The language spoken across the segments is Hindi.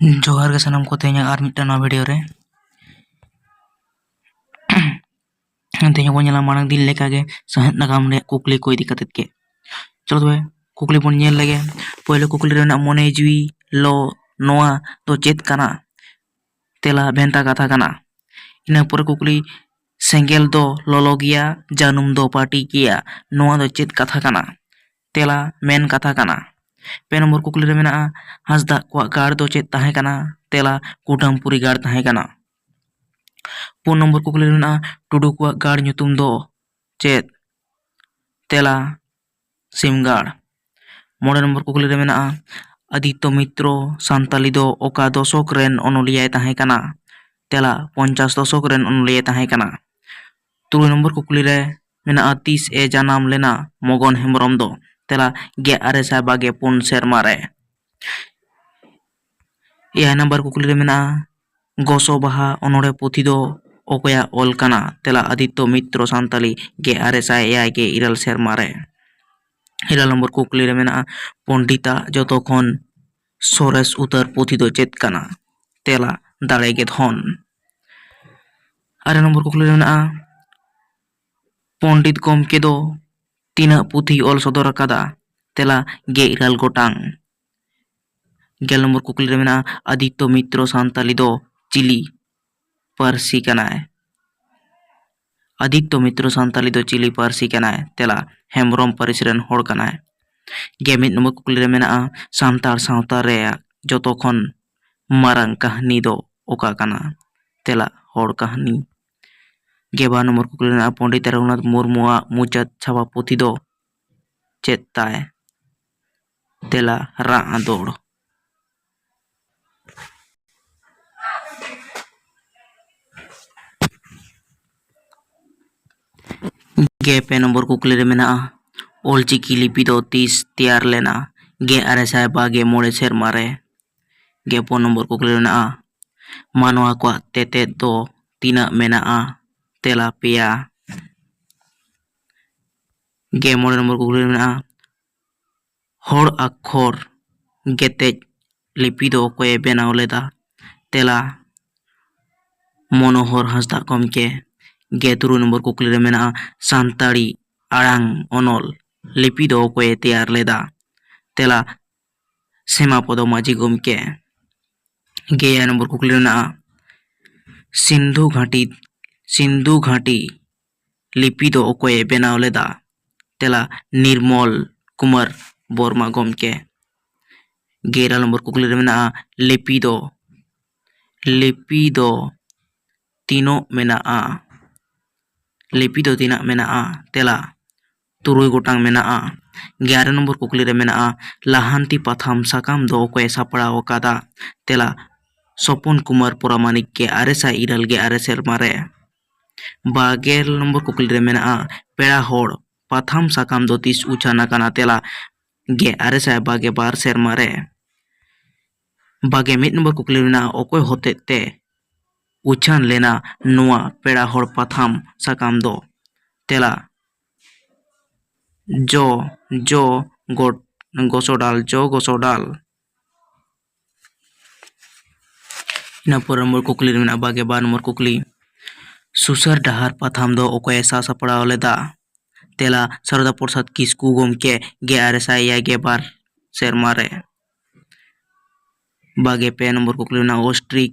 जोहार के सनम को तेज और मिट्टा वीडियो रे तेज बन मांग दिन लेका गे सहेद नागाम रे कुकली को इदी कतेत के चलो तबे कुकली बन नेल लगे पहले कुकली रे मने जीवी लो नोआ तो चेत काना तेला भेंता कथा काना इना पर कुकली सेंगेल दो लोलो गिया जानुम दो पार्टी किया नोआ दो चेत कथा काना तेला मेन कथा काना पे नंबर कुकली रे मेना हंसदा को गाड़ दो चेत ताहे काना तेला कुटामपुरी गाड़ ताहे काना पुन नंबर कुकली रे मेना टुडू को गाड़ ᱧᱩᱛᱩᱢ दो चेत तेला सिमगाड़ मोड़े नंबर कुकली रे मेना आदित्य मित्रो सान्ताली दो ओका दशक रेन अनलिया ताहे काना तेला 50 दशक रेन अनलिया ताहे काना तुरुई नंबर कुकली रे मेना 30 ए जानाम लेना मगन हेमब्रम दो तेला 1924 सेरमा रे एया नंबर कुकली रे मेना गोसो बाहा अनोड़े पुथी दो ओकया ओल काना तेला आदित्य मित्रो सान्ताली 1984 सेरमा रे हिला नंबर कुकली रे मेना पंडिता जतोखन सोरेस उतर पुथी दो चेत काना तेला दाड़े गे धन आरे नंबर कुकली रे मेना पंडित गमके दो तीना पुथी ओल सदर कादा तेला 9 गोटांग गेल नंबर कुकली रे मेना आदित्य मित्रो सान्ताली दो चिली पारसी कनाय आदित्य मित्रो सान्ताली दो चिली पारसी कनाय तेला हेमब्रम पारिस रेन होड़ कनाय गेमित नंबर कुकली रे मेना सान्तार सावता रे जतोखन मारंग कहानी दो ओका कना तेला होड़ कहानी गेबा नंबर कुकली रे पंडित रघुनाथ मुर्मुआ मुचाद छापा पुथी दो चेत ताय तेला रा दौड़ पे नंबर कुकली रे मेना ओलचिकी लिपि दो 30 तैयार लेना 1922 सेरमा रे गेपो नंबर कुकली रे मेना मानवा को तेते दो तीना मेना तेला पेया गे मोड़े नंबर कुकली रे मेना होड़ अक्षर गेतेज लिपि दो कोए बेनाव लेदा तेला मनोहर हांसदा गमके गे तुरुई नंबर कुकली रे मेना सान्ताड़ी आड़ांग अनल लिपि दो कोए तैयार लेदा तेला सेमापद माझी गमके गे नंबर कुकली रे मेना सिंधु घाटी लिपि दो कोए बेनाव लेदा तेला निर्मल कुमार बोरमा गमके गेरा नंबर कुकली रे मेना लिपि दो तीनो मेना लिपि दो तीना मेना तेला तुरुई गोटांग मेना 11 नंबर कुकली रे मेना लाहांती पाथाम साकाम दो कोए सापड़ाव कादा तेला सपन कुमार परामानिक के 996 सेरमा रे 12 नंबर कुकली रे मेना पेड़ा होड़ पाथाम साकाम दो तीस उचाना काना तेला 1922 सेरमा रे 21 नंबर कुकली रे मेना ओकोय होते ते उछान लेना नुआ पेड़ा होड़ पाथाम साकाम दो तेला जो गोसोडाल इना पर नंबर कुकली रे मेना 22 नंबर कुकली सुसर डहार पाथाम दो ओकोय सा सापड़ाव लेदा तेला सरदा प्रसाद किस्कू गमके 1922 सेरमा रे 22 नंबर कुकली रे मेना ऑस्ट्रिक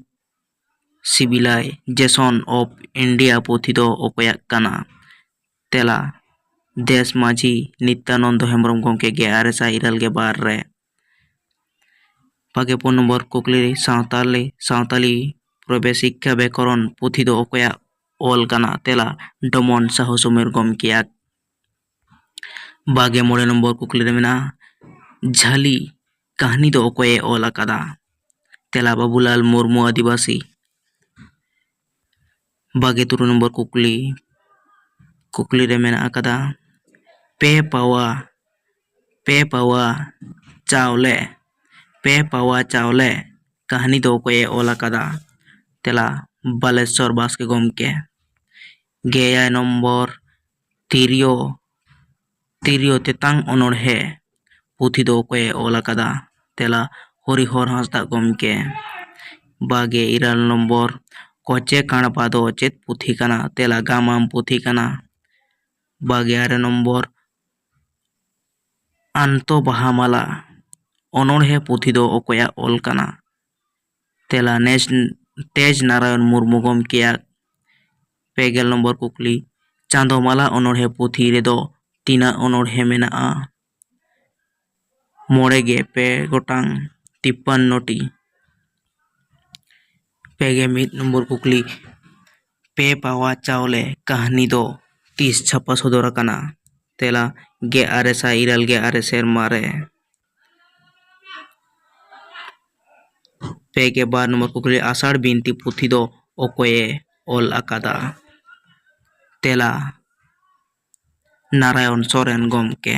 सिविलाइजेशन ऑफ इंडिया पुथी दो ओकोया काना तेला देश माझी नित्यानंद हेमब्रम गमके 1912 रे 24 नंबर कुकली सावताली प्रवेश शिक्षा व्याकरण पुथी दो ओकोया ओल काना तेला डमन साहु सुमेर गमके 23 नंबर कुकली रे मेना झाली कहानी दो ओकोय ओल कादा तेला बाबूलाल मुर्मू आदिवासी 23 नंबर कुकली रे मेना कादा पे पावा चावले कहानी दो कोए ओला कादा तेला बालेश्वर बास्के गमके 9 नंबर तिरियो तेतांग अनोड़हे पुथी दो कोए ओला कादा तेला हरिहर हांसदा गमके। 24 नम्बर कचे काणपा दो चेद पुथी काना? तेला गामाम पुथी काना। 26 नम्बर आनतो बाहामाला अनोढ़े पुथी दो अकोया ओल काना? तेला तेज नारायण मुर्मू गमकेयाग। 50 नम्बर कुकली चांदोमाला अनोढ़े पुथी रेदो तीना अनोढ़े मेनाआ? 9 गोटांग 53 टी। 51 नम्बर कुकली पे पावा चावले कहानी दो तीस छापा सदर आकाना? तेला 1996 सेरमा रे। 52 नम्बर कुकली आषाढ़ बिनती पुथी दो अकोये ओल आकादा? तेला नारायण सोरेन गमके।